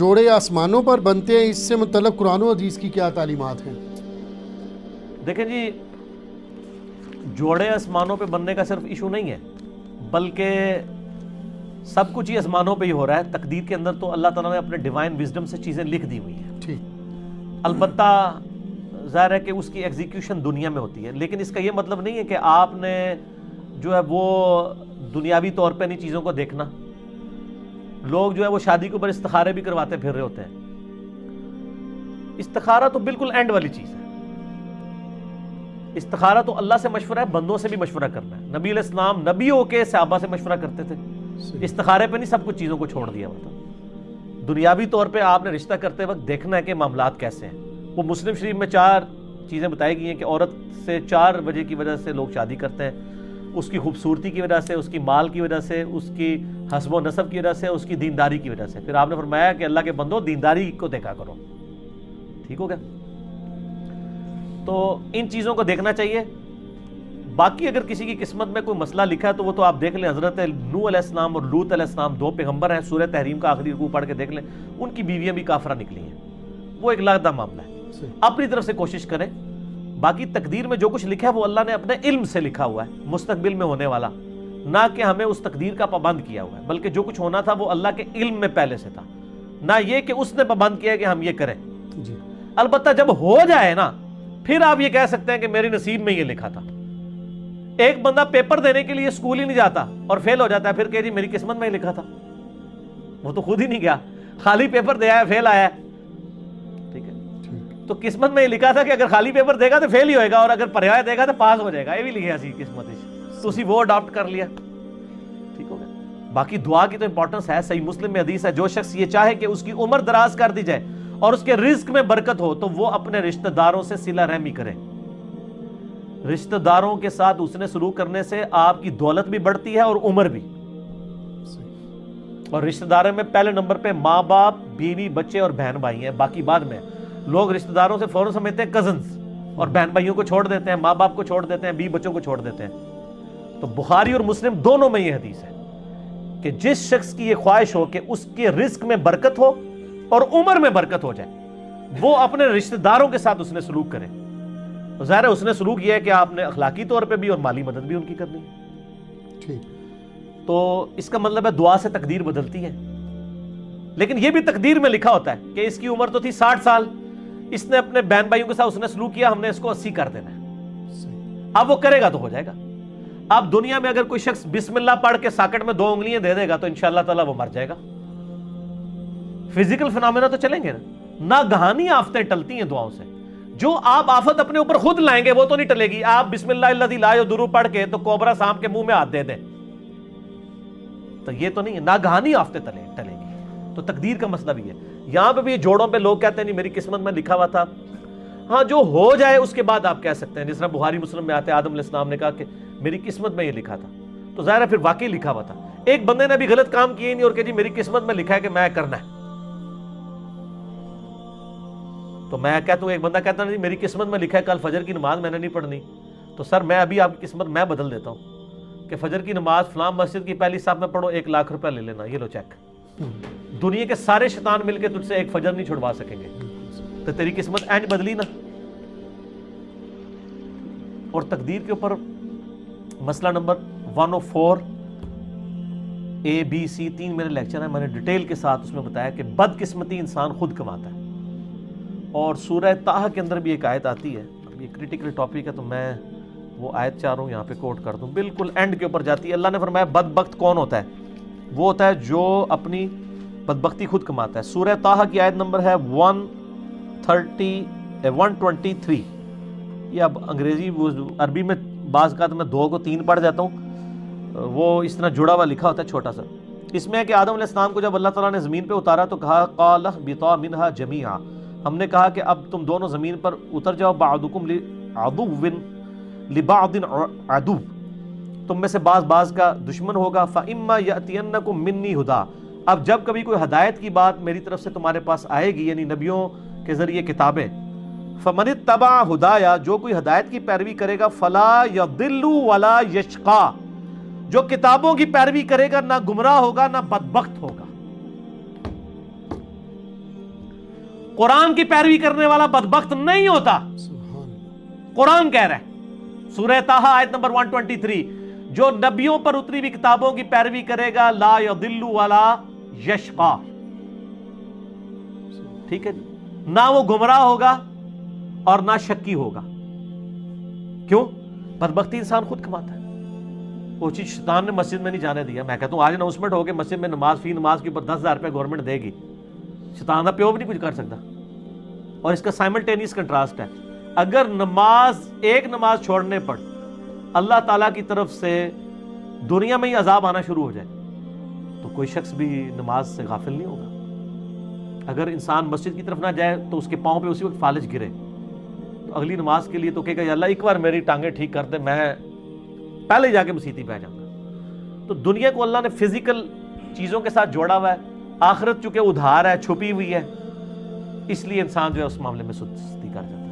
جوڑے آسمانوں پر بنتے ہیں، اس سے متعلق قرآن و حدیث کی کیا تعلیمات ہیں؟ دیکھیں جی، جوڑے آسمانوں پہ بننے کا صرف ایشو نہیں ہے، بلکہ سب کچھ ہی آسمانوں پہ ہی ہو رہا ہے۔ تقدیر کے اندر تو اللہ تعالیٰ نے اپنے ڈیوائن وزڈم سے چیزیں لکھ دی ہوئی ہیں، ٹھیک، البتہ ظاہر ہے کہ اس کی ایگزیکیوشن دنیا میں ہوتی ہے، لیکن اس کا یہ مطلب نہیں ہے کہ آپ نے جو ہے وہ دنیاوی طور پہ نہیں چیزوں کو دیکھنا۔ لوگ جو ہے وہ شادی کے اوپر استخارے بھی کرواتے پھر رہے ہوتے ہیں۔ استخارہ تو بالکل اینڈ والی چیز ہے۔ استخارہ تو اللہ سے مشورہ ہے، بندوں سے بھی مشورہ کرنا ہے۔ نبی علیہ السلام نبیوں کے صحابہ سے مشورہ کرتے تھے، استخارے پہ نہیں سب کچھ چیزوں کو چھوڑ دیا ہوا تھا۔ دنیاوی طور پہ آپ نے رشتہ کرتے وقت دیکھنا ہے کہ معاملات کیسے ہیں۔ وہ مسلم شریف میں 4 چیزیں بتائی گئی ہیں کہ عورت سے 4 وجہ کی وجہ سے لوگ شادی کرتے ہیں: اس کی خوبصورتی کی وجہ سے، اس کی مال کی وجہ سے، اس کی حسب و نسب کی وجہ سے، اس کی دینداری کی وجہ سے۔ پھر آپ نے فرمایا کہ اللہ کے بندو دینداری کو دیکھا کرو، ٹھیک ہو گیا؟ تو ان چیزوں کو دیکھنا چاہیے۔ باقی اگر کسی کی قسمت میں کوئی مسئلہ لکھا ہے تو وہ تو آپ دیکھ لیں۔ حضرت نوح علیہ السلام اور لوط علیہ السلام 2 پیغمبر ہیں، سورہ تحریم کا آخری رکوع پڑھ کے دیکھ لیں، ان کی بیویاں بھی کافرہ نکلی ہیں۔ وہ ایک علیحدہ معاملہ ہے، اپنی طرف سے کوشش کریں۔ باقی تقدیر میں جو کچھ لکھا ہے وہ اللہ نے اپنے علم سے لکھا ہوا ہے، مستقبل میں ہونے والا، نہ کہ ہمیں اس تقدیر کا پابند کیا ہوا ہے، بلکہ جو کچھ ہونا تھا وہ اللہ کے علم میں پہلے سے تھا، نہ یہ کہ اس نے پابند کیا کہ ہم یہ کریں۔ جی، البتہ جب ہو جائے نا، پھر آپ یہ کہہ سکتے ہیں کہ میری نصیب میں یہ لکھا تھا۔ ایک بندہ پیپر دینے کے لیے اسکول ہی نہیں جاتا اور فیل ہو جاتا ہے، پھر کہ جی میری قسمت میں ہی لکھا تھا۔ وہ تو خود ہی نہیں گیا، خالی پیپر دے آیا، فیل آیا ہے، ٹھیک ہے؟ تو قسمت میں یہ لکھا تھا کہ اگر خالی پیپر دے گا تو فیل ہی ہوئے گا، اور اگر پڑھایا دے گا تو پاس ہو جائے گا۔ یہ بھی لکھا سی قسمت، تو اسی وہ اڈاپٹ کر لیا، ٹھیک ہو گیا؟ باقی دعا کی تو امپورٹنس ہے۔ صحیح مسلم میں حدیث ہے، جو شخص یہ چاہے کہ اس کی عمر دراز کر دی جائے اور اس کے رزق میں برکت ہو تو وہ اپنے رشتہ داروں سے صلہ رحمی کرے۔ رشتہ داروں کے ساتھ حسن سلوک کرنے سے آپ کی دولت بھی بڑھتی ہے اور عمر بھی۔ اور رشتہ داروں میں پہلے نمبر پہ ماں باپ، بیوی، بچے اور بہن بھائی ہیں، باقی بعد میں۔ لوگ رشتہ داروں سے فوراً سمجھتے ہیں کزنز، اور بہن بھائیوں کو چھوڑ دیتے ہیں، ماں باپ کو چھوڑ دیتے ہیں، بیوی بچوں کو چھوڑ دیتے ہیں۔ تو بخاری اور مسلم دونوں میں یہ حدیث ہے کہ جس شخص کی یہ خواہش ہو کہ اس کے رزق میں برکت ہو اور عمر میں برکت ہو جائے، وہ اپنے رشتہ داروں کے ساتھ اس نے سلوک کرے۔ ظاہر ہے اس نے سلوک یہ ہے کہ آپ نے اخلاقی طور پہ بھی اور مالی مدد بھی ان کی کرنی ہے، ٹھیک۔ تو اس کا مطلب ہے دعا سے تقدیر بدلتی ہے۔ لیکن یہ بھی تقدیر میں لکھا ہوتا ہے کہ اس کی عمر تو تھی 60 سال، اس نے اپنے بہن بھائیوں کے ساتھ اس نے سلوک کیا، ہم نے اس کو 80 کر دینا ہے۔ اب وہ کرے گا تو ہو جائے گا۔ اب دنیا میں اگر کوئی شخص بسم اللہ پڑھ کے ساکٹ میں 2 انگلیاں دے دے گا تو انشاءاللہ تعالیٰ وہ مر جائے گا۔ فزیکل فنامنا تو چلیں گے نا، گہانی آفتیں ٹلتی ہیں دعاؤں سے۔ جو آپ آفت اپنے اوپر خود لائیں گے وہ تو نہیں ٹلے گی۔ آپ بسم اللہ الذی لا یضر پڑھ کے تو کوبرا سانپ کے منہ میں ہاتھ دے دیں تو یہ تو نہیں ہے، ناگہانی آفتیں ٹلے گی۔ تو تقدیر کا مسئلہ بھی ہے۔ یہاں پہ بھی جوڑوں پہ لوگ کہتے ہیں نہیں میری قسمت میں لکھا ہوا تھا۔ ہاں، جو ہو جائے اس کے بعد آپ کہہ سکتے ہیں، جس طرح بخاری مسلم میں آتے ہیں آدم علیہ السلام نے کہا کہ میری قسمت میں یہ لکھا تھا، تو ظاہر ہے پھر واقعی لکھا ہوا تھا۔ ایک بندے نے بھی غلط کام کیے نہیں اور کہ جی میری قسمت میں لکھا ہے کہ میں کرنا ہے، تو میں کہتا ہوں، ایک بندہ کہتا نہیں میری قسمت میں لکھا ہے کل فجر کی نماز میں نے نہیں پڑھنی، تو سر میں ابھی آپ کی قسمت میں بدل دیتا ہوں کہ فجر کی نماز فلاں مسجد کی پہلی صف میں پڑھو، 1 لاکھ روپے لے لینا، یہ لو چیک۔ دنیا کے سارے شیطان مل کے تجھ سے ایک فجر نہیں چھڑوا سکیں گے، تو تیری قسمت اینج بدلی نا۔ اور تقدیر کے اوپر مسئلہ نمبر 104 ABC 3 میرے لیکچر ہیں، میں نے ڈیٹیل کے ساتھ اس میں بتایا کہ بدقسمتی انسان خود کماتا ہے۔ اور سورہ طٰہٰ کے اندر بھی ایک آیت آتی ہے، اب یہ کریٹیکل ٹاپک ہے تو میں وہ آیت چاہ رہا ہوں یہاں پہ کوٹ کر دوں، بالکل اینڈ کے اوپر جاتی ہے۔ اللہ نے فرمایا بدبخت کون ہوتا ہے؟ وہ ہوتا ہے جو اپنی بدبختی خود کماتا ہے۔ سورہ طٰہٰ کی آیت نمبر ہے 123۔ یہ اب انگریزی عربی میں بعض کا میں 2 کو 3 پڑھ جاتا ہوں، وہ اس طرح جڑا ہوا لکھا ہوتا ہے چھوٹا سا۔ اس میں ہے کہ آدم علیہ السلام کو جب اللہ تعالیٰ نے زمین پہ اتارا تو کہا قَالَ اهْبِطَا مِنْهَا جَمِيعًا، ہم نے کہا کہ اب تم دونوں زمین پر اتر جاؤ، بَعْضُكُمْ لِبَعْضٍ عَدُوٌّ، تم میں سے بعض کا دشمن ہوگا۔ فَإِمَّا يَأْتِيَنَّكُم مِّنِّي هُدًى، اب جب کبھی کوئی ہدایت کی بات میری طرف سے تمہارے پاس آئے گی، یعنی نبیوں کے ذریعے کتابیں، فَمَنِ اتَّبَعَ هُدَايَ، جو کوئی ہدایت کی پیروی کرے گا، فَلَا يَضِلُّ وَلَا يَشْقَى، جو کتابوں کی پیروی کرے گا نہ گمراہ ہوگا نہ بدبخت ہوگا۔ قرآن کی پیروی کرنے والا بدبخت نہیں ہوتا. قرآن کہہ رہا ہے سورہ طٰہٰ آیت نمبر 123, جو نبیوں پر اتری ہوئی کتابوں کی پیروی کرے گا لا یضل ولا یشقی. ٹھیک ہے جی, نہ وہ گمراہ ہوگا اور نہ شکی ہوگا. کیوں؟ بدبختی انسان خود کماتا ہے. وہ چیز شیطان نے مسجد میں نہیں جانے دیا. میں کہتا ہوں آج اناؤنسمنٹ ہو کے مسجد میں نماز فی نماز کے اوپر 10,000 روپے گورنمنٹ دے گی, شیطان کا پیو بھی نہیں کچھ کر سکتا. اور اس کا سائملٹینیس کنٹراسٹ ہے, اگر ایک نماز چھوڑنے پر اللہ تعالیٰ کی طرف سے دنیا میں ہی عذاب آنا شروع ہو جائے تو کوئی شخص بھی نماز سے غافل نہیں ہوگا. اگر انسان مسجد کی طرف نہ جائے تو اس کے پاؤں پہ اسی وقت فالج گرے تو اگلی نماز کے لیے تو کہے گا یا اللہ ایک بار میری ٹانگیں ٹھیک کر دے, میں پہلے جا کے مسیتی پہ جاؤں گا. تو دنیا کو اللہ نے فزیکل چیزوں کے ساتھ جوڑا ہوا ہے, آخرت چونکہ ادھار ہے, چھپی ہوئی ہے, اس لیے انسان جو ہے اس معاملے میں سستی کر جاتا ہے.